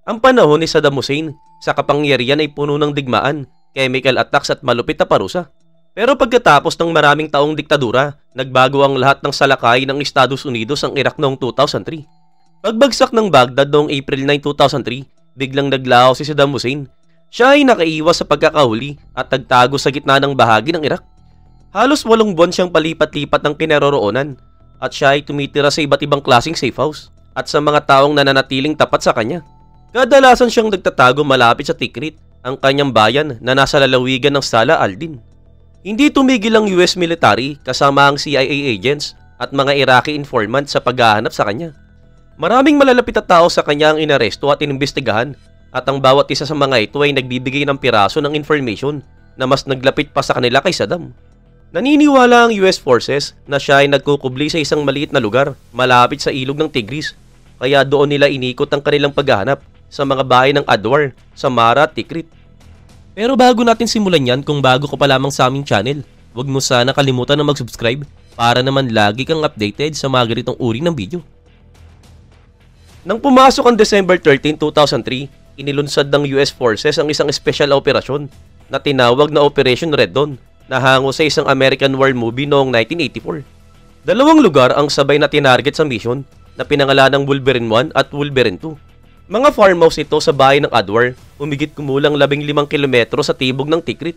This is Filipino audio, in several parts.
Ang panahon ni Saddam Hussein sa kapangyarihan ay puno ng digmaan, chemical attacks at malupit na parusa. Pero pagkatapos ng maraming taong diktadura, nagbago ang lahat ng salakay ng Estados Unidos ang Iraq noong 2003. Pagbagsak ng Baghdad noong April 9, 2003, biglang naglaho si Saddam Hussein. Siya ay nakaiwas sa pagkakahuli at nagtago sa gitna ng bahagi ng Iraq. Halos 8 buwan siyang palipat-lipat ng kinaroroonan at siya ay tumitira sa iba't ibang klaseng safe house at sa mga taong nananatiling tapat sa kanya. Kadalasan siyang nagtatago malapit sa Tikrit, ang kanyang bayan na nasa lalawigan ng Salah al-Din. Hindi tumigil ang US military kasama ang CIA agents at mga Iraqi informant sa paghahanap sa kanya. Maraming malalapit na tao sa kanya ang inaresto at inimbestigahan at ang bawat isa sa mga ito ay nagbibigay ng piraso ng information na mas naglapit pa sa kanila kay Saddam. Naniniwala ang US forces na siya ay nagkukubli sa isang maliit na lugar malapit sa ilog ng Tigris, kaya doon nila inikot ang kanilang paghahanap sa mga bahay ng Adwar, Samara at Tikrit. Pero bago natin simulan yan, kung bago ka pa lamang sa aming channel, huwag mo sana kalimutan na mag-subscribe para naman lagi kang updated sa mga ganitong uri ng video. Nang pumasok ang December 13, 2003, inilunsad ng US forces ang isang special operasyon na tinawag na Operation Red Dawn na hango sa isang American war movie noong 1984. Dalawang lugar ang sabay na tinarget sa mission na pinangalan ng Wolverine 1 at Wolverine 2. Mga farmhouse ito sa bahay ng Adwar, humigit kumulang 15 kilometro sa tibok ng Tikrit.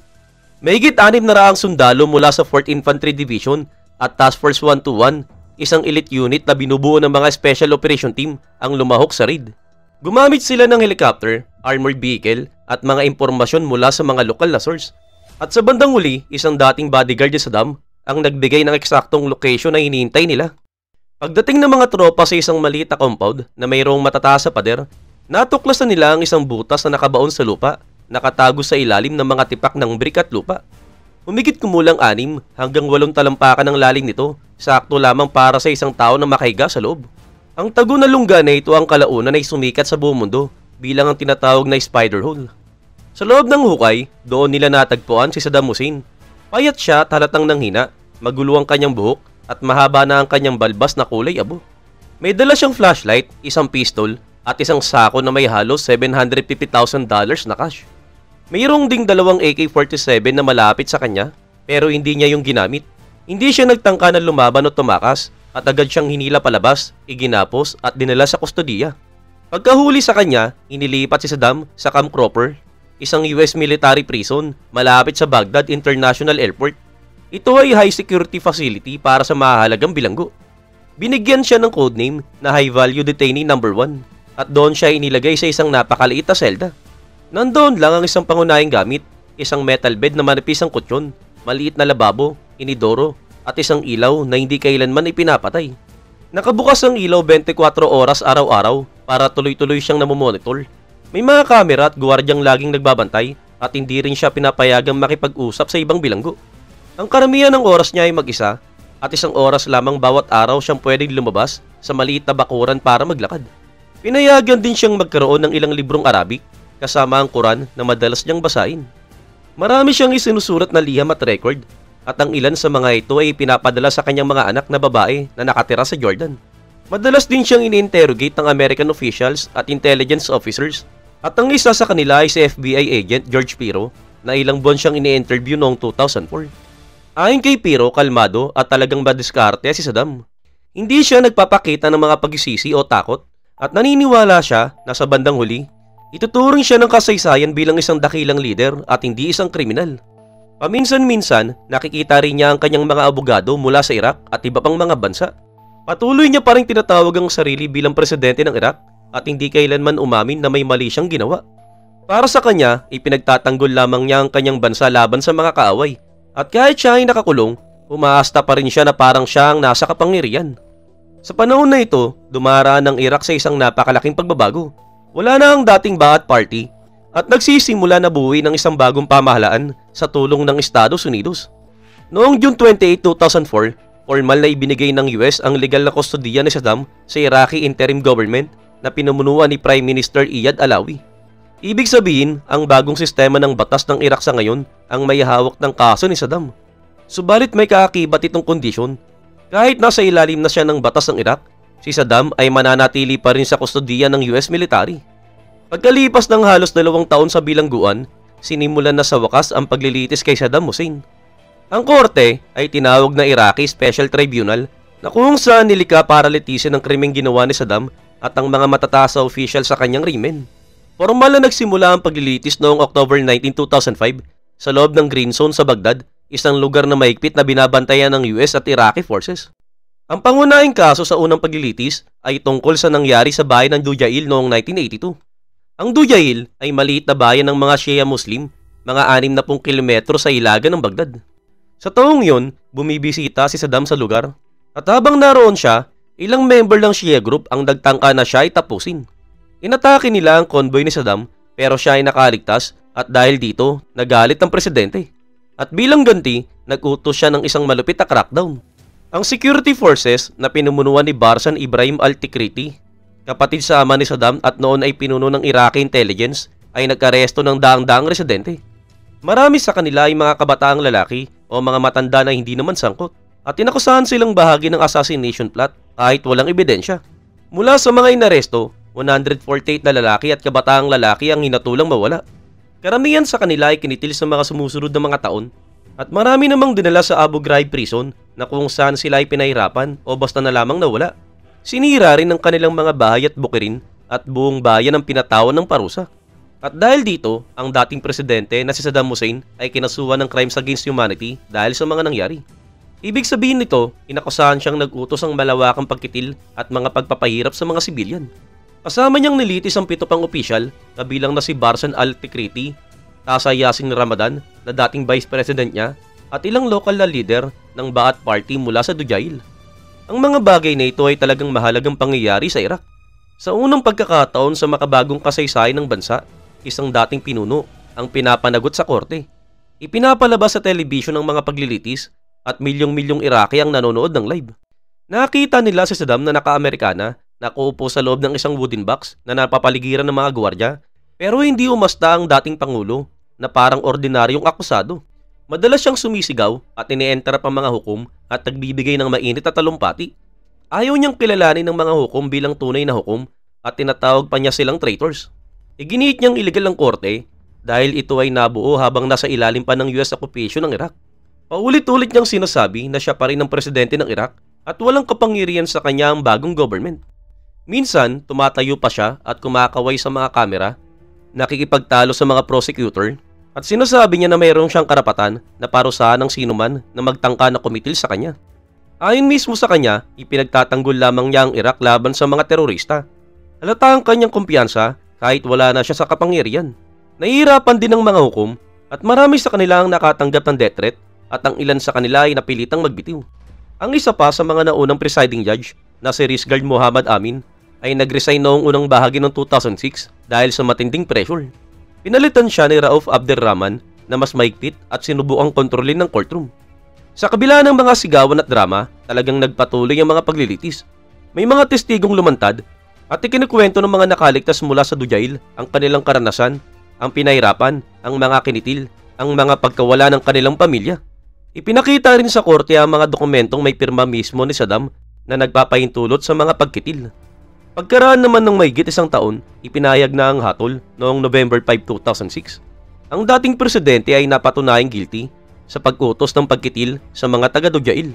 Mahigit 600 sundalo mula sa 4th Infantry Division at Task Force 121, isang elite unit na binubuo ng mga Special Operation Team, ang lumahok sa raid. Gumamit sila ng helicopter, armored vehicle at mga impormasyon mula sa mga lokal na source. At sa bandang huli, isang dating bodyguard ni Saddam ang nagbigay ng eksaktong location na hinihintay nila. Pagdating ng mga tropa sa isang maliit na compound na mayroong matataas sa pader, natuklasan nila ang isang butas na nakabaon sa lupa, nakatago sa ilalim ng mga tipak ng brick at lupa. Humigit kumulang 6 hanggang 8 talampakan ng lalim nito, sakto lamang para sa isang tao na makahiga sa loob. Ang tago na lungga na ito ang kalaunan ay sumikat sa buong mundo bilang ang tinatawag na spider hole. Sa loob ng hukay, doon nila natagpuan si Saddam Hussein. Payat siya at halatang nanghina, magulo ang kanyang buhok, at mahaba na ang kanyang balbas na kulay abo. May dala siyang flashlight, isang pistol, at isang sako na may halos $750,000 na cash. Mayroong ding 2 AK-47 na malapit sa kanya, pero hindi niya yung ginamit. Hindi siya nagtangka na lumaban o tumakas, at agad siyang hinila palabas, iginapos at dinala sa kustodiya. Pagkahuli sa kanya, inilipat si Saddam sa Camp Cropper, isang US military prison malapit sa Baghdad International Airport. Ito ay high security facility para sa mahalagang bilanggo. Binigyan siya ng codename na High Value Detainee No. 1 at doon siya inilagay sa isang napakaliit na selda. Nandoon lang ang isang pangunahing gamit, isang metal bed na manipis ang kutsyon, maliit na lababo, inidoro at isang ilaw na hindi kailanman ipinapatay. Nakabukas ang ilaw 24 oras araw-araw para tuloy-tuloy siyang namomonitor. May mga kamera at gwardyang laging nagbabantay at hindi rin siya pinapayagang makipag-usap sa ibang bilanggo. Ang karamihan ng oras niya ay mag-isa at 1 oras lamang bawat araw siyang pwedeng lumabas sa maliit na bakuran para maglakad. Pinayagan din siyang magkaroon ng ilang librong Arabic kasama ang Quran na madalas niyang basahin. Marami siyang isinusurat na liham at record at ang ilan sa mga ito ay pinapadala sa kanyang mga anak na babae na nakatira sa Jordan. Madalas din siyang ini-interrogate ng American officials at intelligence officers at ang isa sa kanila ay si FBI agent George Piro na ilang buwan siyang ini-interview noong 2004. Ayon kay Piro, kalmado at talagang madiskarte si Saddam. Hindi siya nagpapakita ng mga pagsisisi o takot at naniniwala siya na sa bandang huli, ituturing siya ng kasaysayan bilang isang dakilang leader at hindi isang kriminal. Paminsan-minsan, nakikita rin niya ang kanyang mga abogado mula sa Iraq at iba pang mga bansa. Patuloy niya pa rin tinatawag ang sarili bilang presidente ng Iraq at hindi kailanman umamin na may mali siyang ginawa. Para sa kanya, ipinagtatanggol lamang niya ang kanyang bansa laban sa mga kaaway. At kahit siya ay nakakulong, umaasta pa rin siya na parang siya ang nasa kapangyarihan. Sa panahon na ito, dumaraan ang Iraq sa isang napakalaking pagbabago. Wala na ang dating Ba'ath Party at nagsisimula na buuin ng isang bagong pamahalaan sa tulong ng Estados Unidos. Noong June 28, 2004, formal na ibinigay ng US ang legal na kustodiya ni Saddam sa Iraqi interim government na pinumunuan ni Prime Minister Iyad Alawi. Ibig sabihin, ang bagong sistema ng batas ng Iraq sa ngayon ang may hawak ng kaso ni Saddam. Subalit may kaakibat itong kondisyon. Kahit nasa ilalim na siya ng batas ng Iraq, si Saddam ay mananatili pa rin sa kustodiya ng US military. Pagkalipas ng halos 2 taon sa bilangguan, sinimulan na sa wakas ang paglilitis kay Saddam Hussein. Ang korte ay tinawag na Iraqi Special Tribunal na kung saan nilikha para litisin ang krimeng ginawa ni Saddam at ang mga matataas na opisyal sa kanyang rehimen. Formal na nagsimula ang paglilitis noong October 19, 2005 sa loob ng Green Zone sa Baghdad, isang lugar na mahigpit na binabantayan ng US at Iraqi forces. Ang pangunahing kaso sa unang paglilitis ay tungkol sa nangyari sa bayan ng Dujail noong 1982. Ang Dujail ay maliit na bayan ng mga Shia Muslim, mga 60 kilometro sa ilagan ng Baghdad. Sa taong yun, bumibisita si Saddam sa lugar. At habang naroon siya, ilang member ng Shia group ang nagtangka na siya ay tapusin. Inatake nila ang convoy ni Saddam pero siya ay nakaligtas at dahil dito, nagalit ang presidente. At bilang ganti, nag-utos siya ng isang malupit na crackdown. Ang security forces na pinumunuan ni Barsan Ibrahim al-Tikriti, kapatid sa ama ni Saddam at noon ay pinuno ng Iraqi intelligence, ay nag-aresto ng daang-daang residente. Marami sa kanila ay mga kabataang lalaki o mga matanda na hindi naman sangkot at inakusahan silang bahagi ng assassination plot kahit walang ebidensya. Mula sa mga inaresto, 148 na lalaki at kabataang lalaki ang hinatulang mawala. Karamihan sa kanila ay kinitil sa mga sumusunod na mga taon at marami namang dinala sa Abu Ghraib prison na kung saan sila ay pinahirapan o basta na lamang nawala. Sinira rin ang kanilang mga bahay at bukirin at buong bayan ang pinatawan ng parusa. At dahil dito, ang dating presidente na si Saddam Hussein ay kinasuhan ng crimes against humanity dahil sa mga nangyari. Ibig sabihin nito, inakusahan siyang nag-utos ang malawakang pagkitil at mga pagpapahirap sa mga sibilyan. Kasama niyang nilitis ang 7 pang opisyal, kabilang na si Barsan al-Tikriti, Tasa Yassin Ramadan na dating vice president niya, at ilang lokal na leader ng Ba'ath Party mula sa Dujail. Ang mga bagay na ito ay talagang mahalagang pangyayari sa Iraq. Sa unang pagkakataon sa makabagong kasaysayan ng bansa, isang dating pinuno ang pinapanagot sa korte. Ipinapalabas sa telebisyon ang mga paglilitis at milyong-milyong Iraqi ang nanonood ng live. Nakita nila si Saddam na naka-Amerikana, nakaupo sa loob ng isang wooden box na napapaligiran ng mga gwardiya, pero hindi umasta ang dating pangulo na parang ordinaryong akusado. Madalas siyang sumisigaw at ine-entrap ang mga hukom at nagbibigay ng mainit at talumpati. Ayaw niyang kilalanin ng mga hukom bilang tunay na hukom at tinatawag pa niya silang traitors. Iginiit niyang illegal ang korte dahil ito ay nabuo habang nasa ilalim pa ng US occupation ng Iraq. Paulit-ulit niyang sinasabi na siya pa rin ang presidente ng Iraq at walang kapangyarihan sa kanya ang bagong government. Minsan, tumatayo pa siya at kumakaway sa mga kamera, nakikipagtalo sa mga prosecutor, at sinasabi niya na mayroon siyang karapatan na parusahan ng sinuman na magtangka na kumitil sa kanya. Ayon mismo sa kanya, ipinagtatanggol lamang niya ang Iraq laban sa mga terorista. Halata ang kanyang kumpiyansa kahit wala na siya sa kapangyarihan. Nahihirapan din ng mga hukom at marami sa kanila ang nakatanggap ng death threat at ang ilan sa kanila ay napilitang magbitiw. Ang isa pa sa mga naunang presiding judge na si Rizgard Muhammad Amin ay nag-resign noong unang bahagi ng 2006 dahil sa matinding pressure. Pinalitan siya ni Rauf Abderrahman na mas maigpit at sinubukang kontrolin ng courtroom. Sa kabila ng mga sigawan at drama, talagang nagpatuloy ang mga paglilitis. May mga testigong lumantad at ikinukwento ng mga nakaligtas mula sa Dujail ang kanilang karanasan, ang pinahirapan, ang mga kinitil, ang mga pagkawala ng kanilang pamilya. Ipinakita rin sa korte ang mga dokumentong may pirma mismo ni Saddam na nagpapahintulot sa mga pagkitil. Pagkaraan naman ng mahigit 1 taon, ipinahayag na ang hatol noong November 5, 2006. Ang dating presidente ay napatunayang guilty sa pag-utos ng pagkitil sa mga taga-Dujail.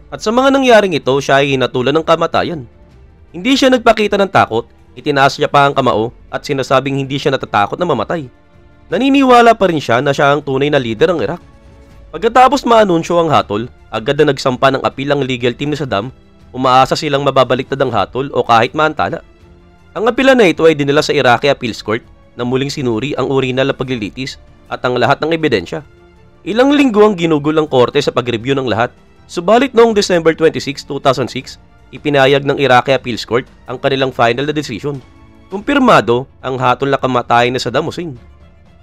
At sa mga nangyaring ito, siya ay hinatulan ng kamatayan. Hindi siya nagpakita ng takot, itinaas niya pa ang kamao at sinasabing hindi siya natatakot na mamatay. Naniniwala pa rin siya na siya ang tunay na leader ng Iraq. Pagkatapos maanunsyo ang hatol, agad na nagsampa ng apil ang legal team ni Saddam. Umaasa silang mababaliktad ang hatol o kahit maantala. Ang apila na ito ay dinala sa Iraqi Appeals Court na muling sinuri ang orihinal na paglilitis at ang lahat ng ebidensya. Ilang linggo ang ginugol ng korte sa pag-review ng lahat. Subalit noong December 26, 2006, ipinayag ng Iraqi Appeals Court ang kanilang final na decision. Kumpirmado ang hatol na kamatayan ni Saddam Hussein.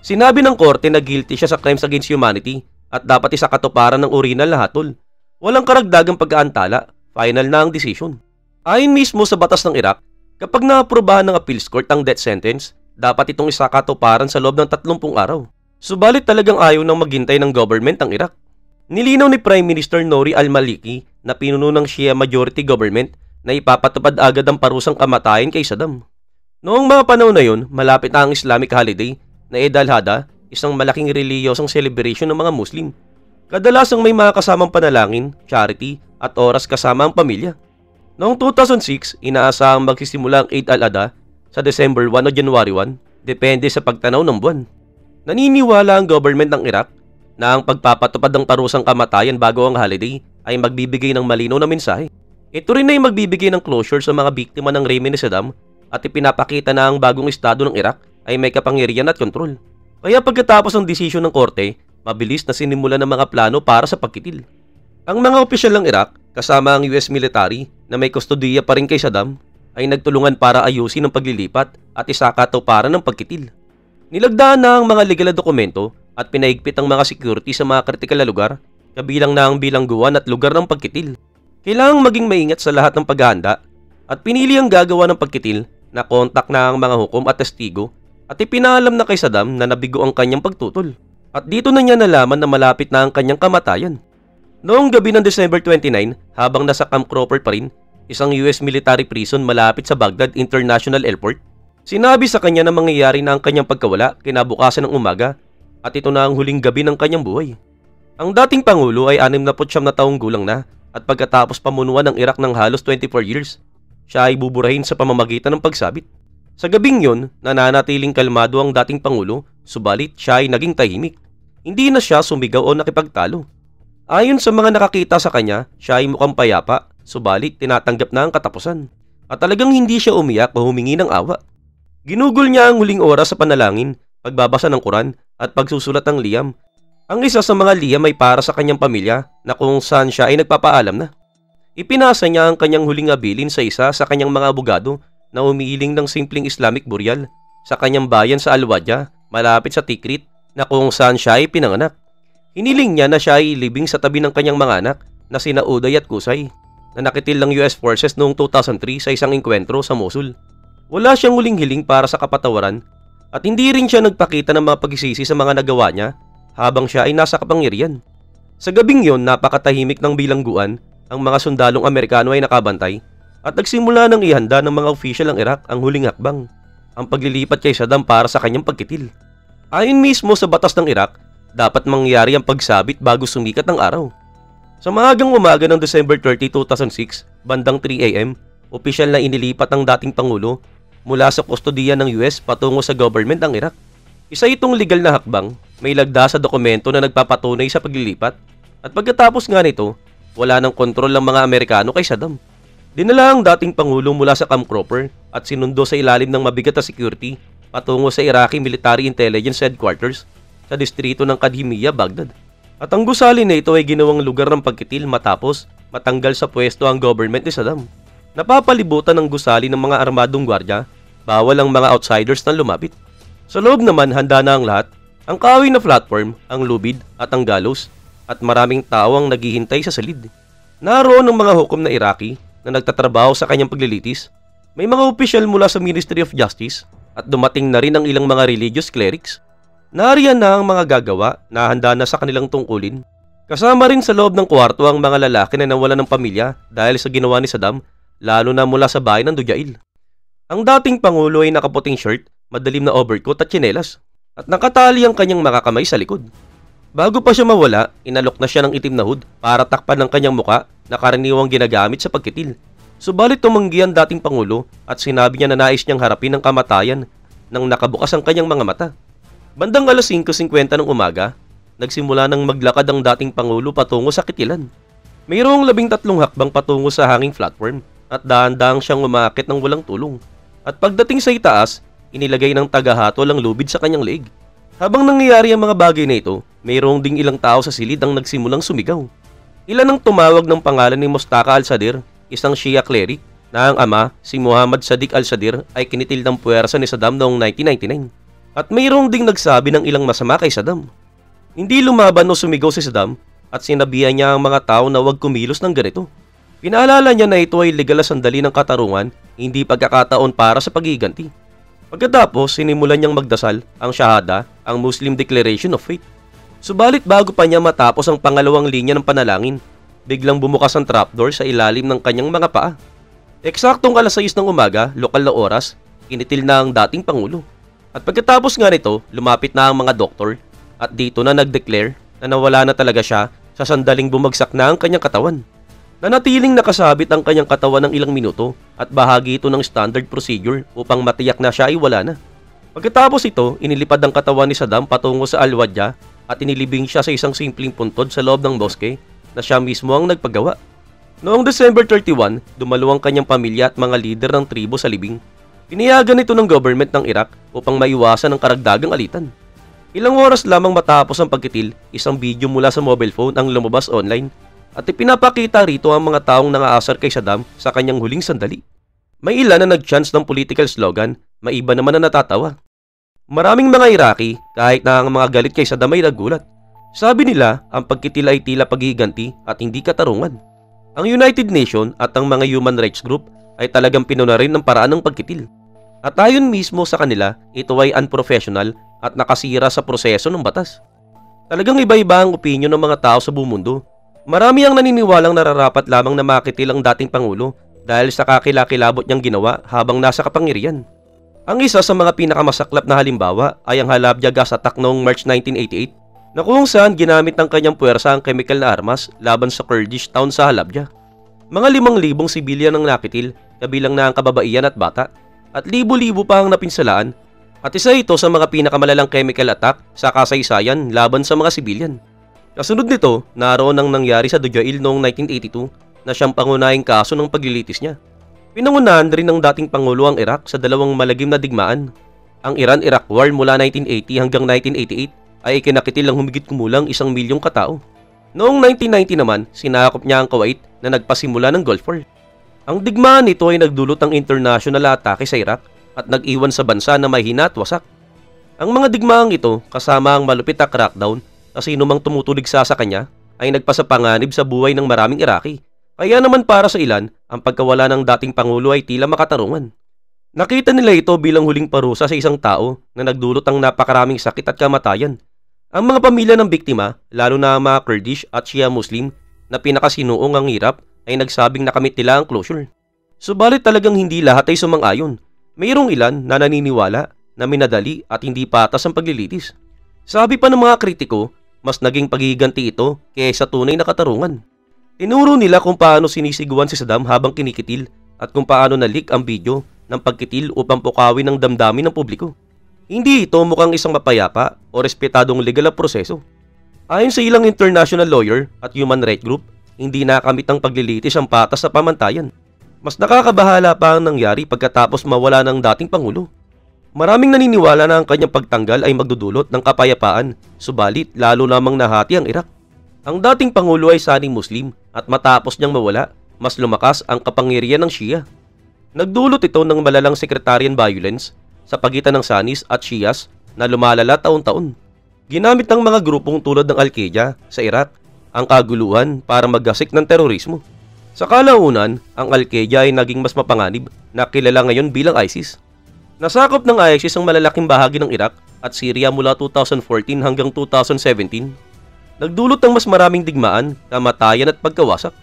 Sinabi ng korte na guilty siya sa crimes against humanity at dapat isakatuparan ng orihinal na hatol. Walang karagdagang pag-aantala. Final na ang decision. Ayon mismo sa batas ng Iraq, kapag naaprubahan ng appeals court ang death sentence, dapat itong isakatuparan sa loob ng 30 araw. Subalit talagang ayaw nang maghintay ng government ang Iraq. Nilinaw ni Prime Minister Nouri al-Maliki na pinuno ng Shia majority government na ipapatupad agad ang parusang kamatayan kay Saddam. Noong mga panahon na yun, malapit na ang Islamic holiday na Eid al-Adha, isang malaking reliyosong celebration ng mga Muslim. Kadalasang may mga kasamang panalangin, charity, at oras kasama ang pamilya. Noong 2006, inaasahang magsisimula ang Eid al-Adha sa December 1 o January 1, depende sa pagtanaw ng buwan. Naniniwala ang government ng Iraq na ang pagpapatupad ng parusang kamatayan bago ang holiday ay magbibigay ng malinaw na mensahe. Ito rin ay magbibigay ng closure sa mga biktima ng rehimen ni Saddam at ipinapakita na ang bagong estado ng Iraq ay may kapangyarihan at kontrol. Kaya pagkatapos ng desisyon ng korte, mabilis na sinimulan ng mga plano para sa pagkitil. Ang mga opisyal ng Iraq, kasama ang US military na may kustodiya pa rin kay Saddam, ay nagtulungan para ayusin ang paglilipat at isakatuparan ng pagkitil. Nilagdaan na ang mga legal na dokumento at pinaigpit ang mga security sa mga kritikal na lugar, kabilang na ang bilangguan at lugar ng pagkitil. Kailangang maging maingat sa lahat ng paghahanda at pinili ang gagawa ng pagkitil na kontak na ang mga hukom at testigo at ipinaalam na kay Saddam na nabigo ang kanyang pagtutol. At dito na niya nalaman na malapit na ang kanyang kamatayan. Noong gabi ng December 29, habang nasa Camp Crawford pa rin, isang US military prison malapit sa Baghdad International Airport, sinabi sa kanya na mangyayari na ang kanyang pagkawala kinabukasan ng umaga at ito na ang huling gabi ng kanyang buhay. Ang dating Pangulo ay 69 na taong gulang na at pagkatapos pamunuan ng Iraq ng halos 24 years, siya ay buburahin sa pamamagitan ng pagsabit. Sa gabing yon, nananatiling kalmado ang dating Pangulo, subalit siya ay naging tahimik. Hindi na siya sumigaw o nakipagtalo. Ayon sa mga nakakita sa kanya, siya ay mukhang payapa, subalit tinatanggap na ang katapusan. At talagang hindi siya umiyak o humingi ng awa. Ginugol niya ang huling oras sa panalangin, pagbabasa ng Quran at pagsusulat ng liham. Ang isa sa mga liham ay para sa kanyang pamilya na kung saan siya ay nagpapaalam na. Ipinasa niya ang kanyang huling abilin sa isa sa kanyang mga abogado na umiiling ng simpleng Islamic burial sa kanyang bayan sa Al-Wadja, malapit sa Tikrit na kung saan siya ay pinanganak. Hiniling niya na siya ay ilibing sa tabi ng kanyang mga anak na sina Uday at Qusay na nakitil ng US Forces noong 2003 sa isang engkwentro sa Mosul. Wala siyang huling hiling para sa kapatawaran at hindi rin siya nagpakita ng mga pagsisisi sa mga nagawa niya habang siya ay nasa kapangyarihan. Sa gabing yon, napakatahimik ng bilangguan, ang mga sundalong Amerikano ay nakabantay at nagsimula ng ihanda ng mga opisyal ng Iraq ang huling hakbang, ang paglilipat kay Saddam para sa kanyang pagkitil. Ayon mismo sa batas ng Iraq, dapat mangyari ang pagsabit bago sumikat ang araw. Sa maagang umaga ng December 30, 2006, bandang 3 AM, opisyal na inilipat ang dating Pangulo mula sa kustodiya ng US patungo sa government ng Iraq. Isa itong legal na hakbang, may lagda sa dokumento na nagpapatunay sa paglilipat at pagkatapos nga nito, wala ng kontrol ng mga Amerikano kay Saddam. Dinala ang dating Pangulo mula sa Camp Crawford at sinundo sa ilalim ng mabigat na security patungo sa Iraqi Military Intelligence Headquarters sa distrito ng Kadhimiya, Baghdad. At ang gusali na ito ay ginawang lugar ng pagkitil matapos matanggal sa pwesto ang government ni Saddam. Napapalibutan ng gusali ng mga armadong gwardya, bawal ang mga outsiders na lumapit. Sa loob naman handa na ang lahat, ang kahoy na platform, ang lubid at ang gallows, at maraming tao ang naghihintay sa salid. Naroon ang mga hukom na Iraqi na nagtatrabaho sa kanyang paglilitis. May mga opisyal mula sa Ministry of Justice at dumating na rin ang ilang mga religious clerics. Nariyan na ang mga gagawa na handa na sa kanilang tungkulin. Kasama rin sa loob ng kwarto ang mga lalaki na nawalan ng pamilya dahil sa ginawa ni Saddam, lalo na mula sa bahay ng Dujail. Ang dating Pangulo ay nakaputing shirt, madilim na overcoat at tsinelas, at nakatali ang kanyang mga kamay sa likod. Bago pa siya mawala, inalok na siya ng itim na hood para takpan ng kanyang muka na karaniwang ginagamit sa pagkitil. Subalit tumanggi ang dating Pangulo at sinabi niya na nais niyang harapin ang kamatayan nang nakabukas ang kanyang mga mata. Bandang alas 5:50 ng umaga, nagsimula ng maglakad ang dating Pangulo patungo sa kitilan. Mayroong 13 hakbang patungo sa hanging platform at dahan-dahang siyang umaakit ng walang tulong. At pagdating sa itaas, inilagay ng tagahatol ang lubid sa kanyang leeg. Habang nangyayari ang mga bagay na ito, mayroong ding ilang tao sa silid ang nagsimulang sumigaw. Ilan ang tumawag ng pangalan ni Mustafa al-Sadr, isang Shia cleric, na ang ama, si Muhammad Sadiq al-Sadr, ay kinitil ng puwersa ni Saddam noong 1999. At mayroong ding nagsabi ng ilang masama kay Saddam. Hindi lumaban o sumigaw si Saddam at sinabihan niya ang mga tao na huwag kumilos ng ganito. Pinaalala niya na ito ay legal na sandali ng katarungan, hindi pagkakataon para sa pagiganti. Pagkatapos, sinimulan niyang magdasal ang Shahada, ang Muslim Declaration of Faith. Subalit bago pa niya matapos ang pangalawang linya ng panalangin, biglang bumukas ang trapdoor sa ilalim ng kanyang mga paa. Eksaktong alas 6 ng umaga, lokal na oras, kinitil na ang dating Pangulo. At pagkatapos nga nito, lumapit na ang mga doktor at dito na nag-declare na nawala na talaga siya sa sandaling bumagsak na ang kanyang katawan. Nanatiling nakasabit ang kanyang katawan ng ilang minuto at bahagi ito ng standard procedure upang matiyak na siya ay wala na. Pagkatapos ito, inilipad ang katawan ni Saddam patungo sa Al-Wadja at inilibing siya sa isang simpleng puntod sa loob ng moske na siya mismo ang nagpagawa. Noong December 31, dumalo ang kanyang pamilya at mga lider ng tribo sa libing. Pinayagan ito ng government ng Iraq upang maiwasan ang karagdagang alitan. Ilang oras lamang matapos ang pagkitil, isang video mula sa mobile phone ang lumabas online at ipinapakita rito ang mga taong nangaasar kay Saddam sa kanyang huling sandali. May ilan na nag-chants ng political slogan, may iba naman na natatawa. Maraming mga Iraqi, kahit na ang mga galit kay Saddam ay nagulat. Sabi nila, ang pagkitil ay tila paghiganti at hindi katarungan. Ang United Nations at ang mga human rights group ay talagang pinuna rin ng paraan ng pagkitil. At ayon mismo sa kanila, ito ay unprofessional at nakasira sa proseso ng batas. Talagang iba-iba ang opinyon ng mga tao sa buong mundo. Marami ang naniniwalang nararapat lamang na makitil ang dating Pangulo dahil sa kakilakilabot niyang ginawa habang nasa kapangyarihan. Ang isa sa mga pinakamasaklap na halimbawa ay ang Halabja gas attack noong March 1988 na kung saan ginamit ng kanyang puwersa ang chemical na armas laban sa Kurdish town sa Halabja. Mga 5,000 sibilyan ang nakitil, kabilang na ang kababaihan at bata, at libo-libo pa ang napinsalaan, at isa ito sa mga pinakamalalang chemical attack sa kasaysayan laban sa mga sibilyan. Kasunod nito, naroon ang nangyari sa Dujail noong 1982 na siyang pangunahing kaso ng paglilitis niya. Pinangunahan rin ng dating Pangulo ang Iraq sa dalawang malagim na digmaan. Ang Iran-Iraq War mula 1980 hanggang 1988 ay ikinakitil ng humigit kumulang 1 milyong katao. Noong 1990 naman, sinakop niya ang Kuwait na nagpasimula ng Gulf War. Ang digmaan nito ay nagdulot ng international atake sa Iraq at nag-iwan sa bansa na mahina at wasak. Ang mga digmaang ito, kasama ang malupit na crackdown na sino mang tumutuligsa sa kanya, ay nagpasapanganib sa buhay ng maraming Iraqi. Kaya naman para sa ilan, ang pagkawala ng dating Pangulo ay tila makatarungan. Nakita nila ito bilang huling parusa sa isang tao na nagdulot ng napakaraming sakit at kamatayan. Ang mga pamilya ng biktima, lalo na ang mga Kurdish at Shia Muslim na pinakasinuong ang hirap, ay nagsabing nakamit nila ang closure. Subalit talagang hindi lahat ay sumang-ayon. Mayroong ilan na naniniwala na minadali at hindi patas ang paglilitis. Sabi pa ng mga kritiko, mas naging paghiganti ito kaysa tunay na katarungan. Tinuro nila kung paano sinisiguan si Saddam habang kinikitil at kung paano na-leak ang video ng pagkitil upang pukawin ang damdamin ng publiko. Hindi ito mukhang isang mapayapa o respetadong legal na proseso. Ayon sa ilang international lawyer at human rights group, hindi nakamit ang paglilitis ang patas sa pamantayan. Mas nakakabahala pa ang nangyari pagkatapos mawala ng dating Pangulo. Maraming naniniwala na ang kanyang pagtanggal ay magdudulot ng kapayapaan, subalit lalo namang nahati ang Iraq. Ang dating Pangulo ay saning Muslim at matapos niyang mawala, mas lumakas ang kapangyarihan ng Shia. Nagdulot ito ng malalang sectarian violence sa pagitan ng Sunnis at Shias na lumalala taon-taon. Ginamit ng mga grupong tulad ng Al-Qaeda sa Iraq ang kaguluhan para maggasik ng terorismo. Sa kalaunan, ang Al-Qaeda ay naging mas mapanganib na kilala ngayon bilang ISIS. Nasakop ng ISIS ang malalaking bahagi ng Iraq at Syria mula 2014 hanggang 2017. Nagdulot ng mas maraming digmaan, kamatayan at pagkawasak.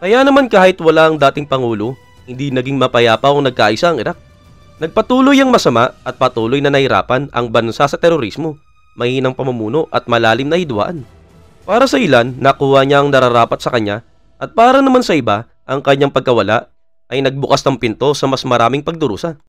Kaya naman kahit wala ang dating Pangulo, hindi naging mapayapa o nagkaisa ang Iraq. Nagpatuloy ang masama at patuloy na nahirapan ang bansa sa terorismo, mahinang pamumuno at malalim na hidwaan. Para sa ilan, nakuha niya ang nararapat sa kanya at para naman sa iba, ang kanyang pagkawala ay nagbukas ng pinto sa mas maraming pagdurusa.